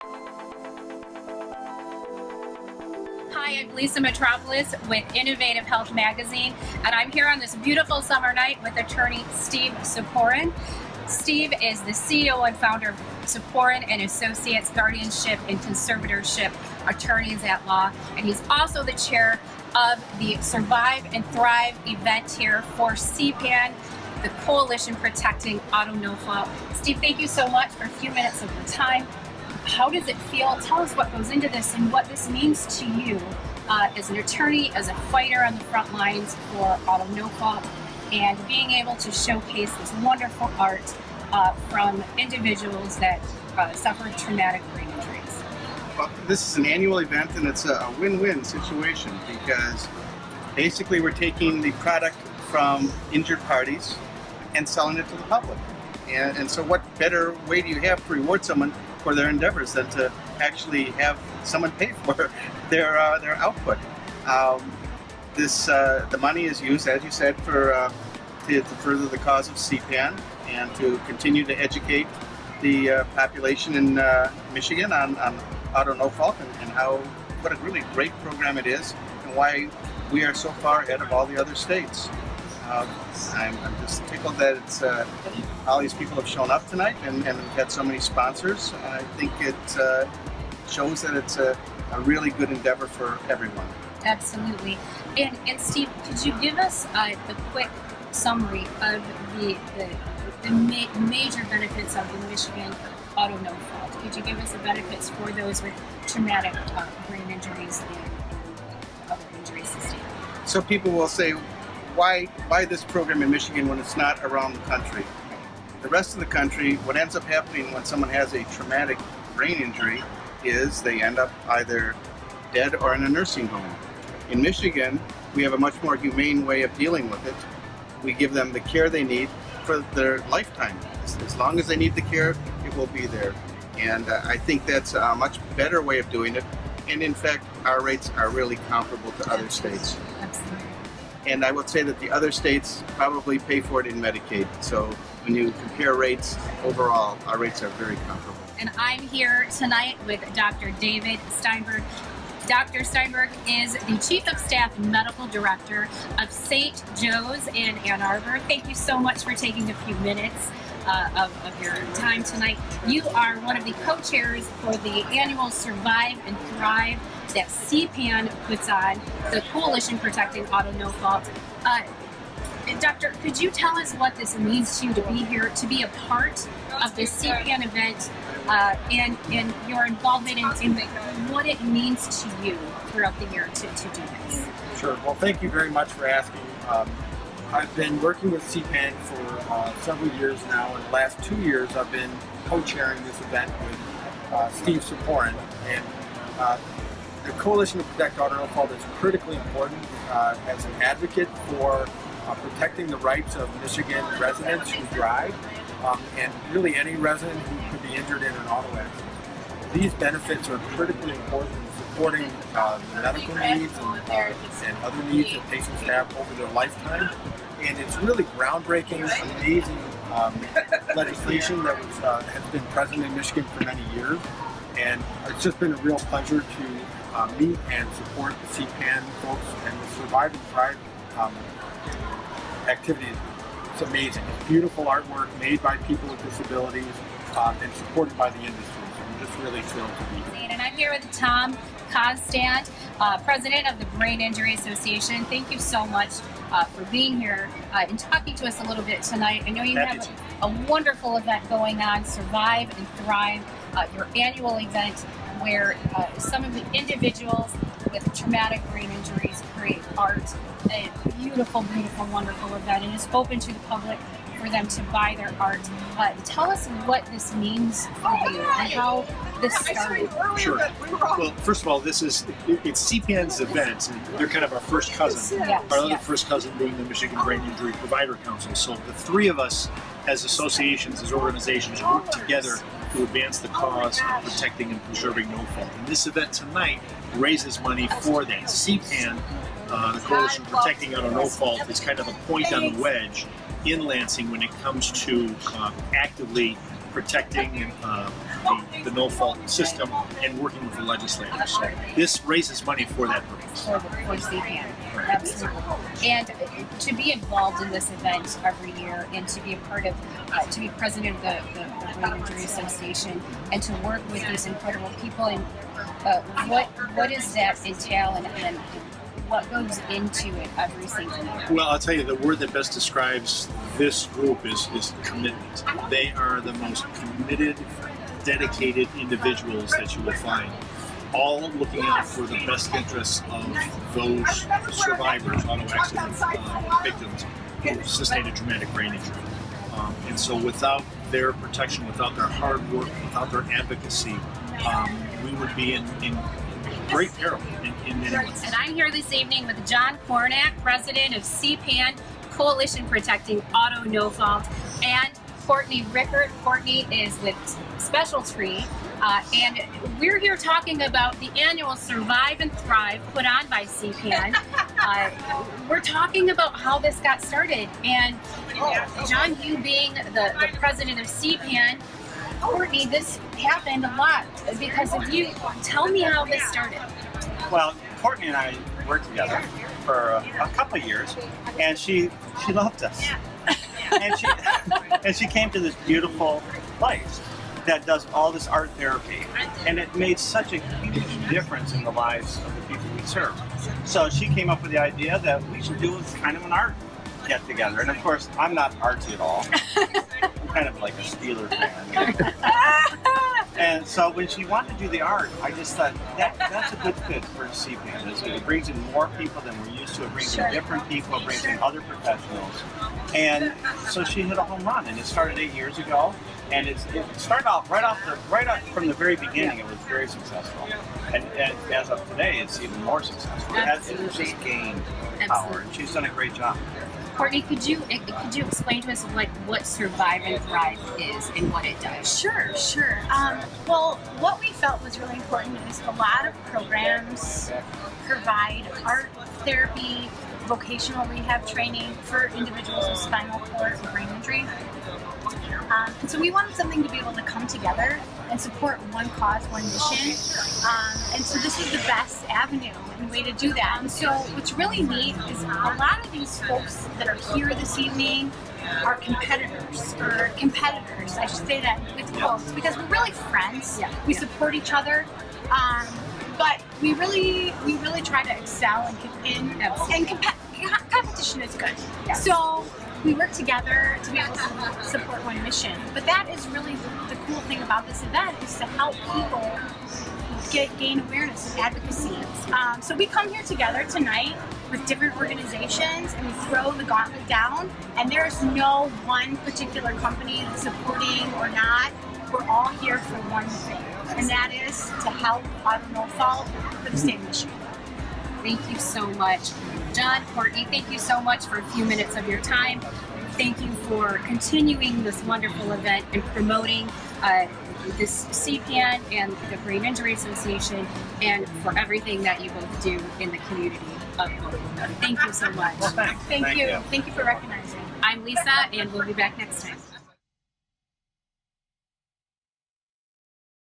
Hi, I'm Lisa Metropolis with Innovative Health Magazine, and I'm here on this beautiful summer night with attorney Steve Ciporin. Steve is the CEO and founder of Ciporin and Associates Guardianship and Conservatorship Attorneys at Law, and he's also the chair of the Survive and Thrive event here for CPAN, the Coalition Protecting Auto No Fault. Steve, thank you so much for a few minutes of your time. How does it feel? Tell us what goes into this and what this means to you as an attorney, as a fighter on the front lines for Auto No Fault, and being able to showcase this wonderful art from individuals that suffered traumatic brain injuries. Well, this is an annual event, and it's a win-win situation because basically we're taking the product from injured parties and selling it to the public. And so what better way do you have to reward someone for their endeavors than to actually have someone pay for their output? The money is used, as you said, for to further the cause of CPAN and to continue to educate the population in Michigan on Auto No Fault and what a really great program it is and why we are so far ahead of all the other states. I'm just tickled that it's all these people have shown up tonight and we've had so many sponsors. I think it shows that it's a really good endeavor for everyone. Absolutely. And Steve, could you give us the quick summary of the major benefits of the Michigan Auto No Fault? Could you give us the benefits for those with traumatic brain injuries and other injuries sustained? So people will say, why this program in Michigan when it's not around the country? The rest of the country, what ends up happening when someone has a traumatic brain injury is they end up either dead or in a nursing home. In Michigan, we have a much more humane way of dealing with it. We give them the care they need for their lifetime. As long as they need the care, it will be there. And I think that's a much better way of doing it. And in fact, our rates are really comparable to other states. Absolutely. And I would say that the other states probably pay for it in Medicaid. So when you compare rates overall, our rates are very comparable. And I'm here tonight with Dr. David Steinberg. Dr. Steinberg is the Chief of Staff and Medical Director of St. Joe's in Ann Arbor. Thank you so much for taking a few minutes of your time tonight. You are one of the co-chairs for the annual Survive and Thrive that CPAN puts on, the Coalition Protecting Auto No Fault. Doctor, could you tell us what this means to you to be here, to be a part of this CPAN event, and your involvement in what it means to you throughout the year to do this? Sure. Well, thank you very much for asking. I've been working with CPAN for several years now. In the last 2 years, I've been co-chairing this event with Steve Ciporin. And the Coalition to Protect Auto No Fault is critically important as an advocate for protecting the rights of Michigan residents who drive, and really any resident who could be injured in an auto accident. These benefits are critically important in supporting medical needs and other needs that patients have over their lifetime. And it's really groundbreaking, amazing legislation that has been present in Michigan for many years. And it's just been a real pleasure to meet and support the CPAN folks and the Survive and Thrive activities. It's amazing. It's beautiful artwork made by people with disabilities and supported by the industry. So I'm just really thrilled to be here. And I'm here with Tom Kostant, President of the Brain Injury Association. Thank you so much for being here and talking to us a little bit tonight. I know you have a wonderful event going on, Survive and Thrive, your annual event where some of the individuals with traumatic brain injuries create art. A beautiful, beautiful, wonderful event, and it's open to the public for them to buy their art. Tell us what this means for you and how this started. Sure. Well, first of all, it's CPAN's event. They're kind of our first cousin. Yes, Our other first cousin being the Michigan Brain Injury Provider Council. So the three of us as associations, as organizations, work together to advance the cause of protecting and preserving no fault. And this event tonight raises money for that. CPAN, the Coalition Protecting Auto No Fault, is kind of a point on the wedge in Lansing when it comes to actively protecting the the no-fault system and working with the legislators. So this raises money for that purpose. For CPAN. Absolutely. And to be involved in this event every year and to be a part of, to be president of the Brain Injury Association and to work with these incredible people, and what does that entail and what goes into it every single year? Well, I'll tell you, the word that best describes this group is commitment. They are the most committed, dedicated individuals that you will find, all looking out for the best interests of those survivors, auto accident victims who sustained a traumatic brain injury. And so without their protection, without their hard work, without their advocacy, we would be in great peril in many ways. And I'm here this evening with John Kornack, president of CPAN, Coalition Protecting Auto No Fault, and Courtney Rickert. Courtney is with Special Tree, and we're here talking about the annual Survive and Thrive put on by CPAN. We're talking about how this got started, and John, you being the president of CPAN, Courtney, this happened a lot because of you. Tell me how this started. Well, Courtney and I worked together for a couple of years, and she loved us. And she came to this beautiful place that does all this art therapy, and it made such a huge difference in the lives of the people we serve. So she came up with the idea that we should do kind of an art get together. And of course, I'm not artsy at all. I'm kind of like a Steeler fan. And so when she wanted to do the art, I just thought that's a good fit for CPAN. It brings in more people than we're used to. It brings in different people. It brings in other professionals. And so she hit a home run. And it started 8 years ago. And it started off right off from the very beginning. It was very successful. And as of today, it's even more successful. It's just gained power. And she's done a great job. Courtney, could you explain to us what Survive and Thrive is and what it does? Sure. Well, what we felt was really important is a lot of programs provide art therapy, vocational rehab training for individuals with spinal cord or brain injury. And so we wanted something to be able to come together and support one cause, one mission. And so this is the best avenue and way to do that. And so what's really neat is a lot of these folks that are here this evening are competitors, I should say that with quotes, because we're really friends. We support each other. But we really try to excel and competition is good. So we work together to be able to support one mission. But that is really the cool thing about this event, is to help people gain awareness and advocacy. So we come here together tonight with different organizations and we throw the gauntlet down, and there's no one particular company that's supporting or not. We're all here for one thing, and that is to help auto no fault for the state of Michigan. Thank you so much. John, Courtney, thank you so much for a few minutes of your time. Thank you for continuing this wonderful event and promoting this CPAN and the Brain Injury Association, and for everything that you both do in the community of both of them. Thank you so much. Well, thanks. Thank you. Thank you for recognizing. I'm Lisa, and we'll be back next time.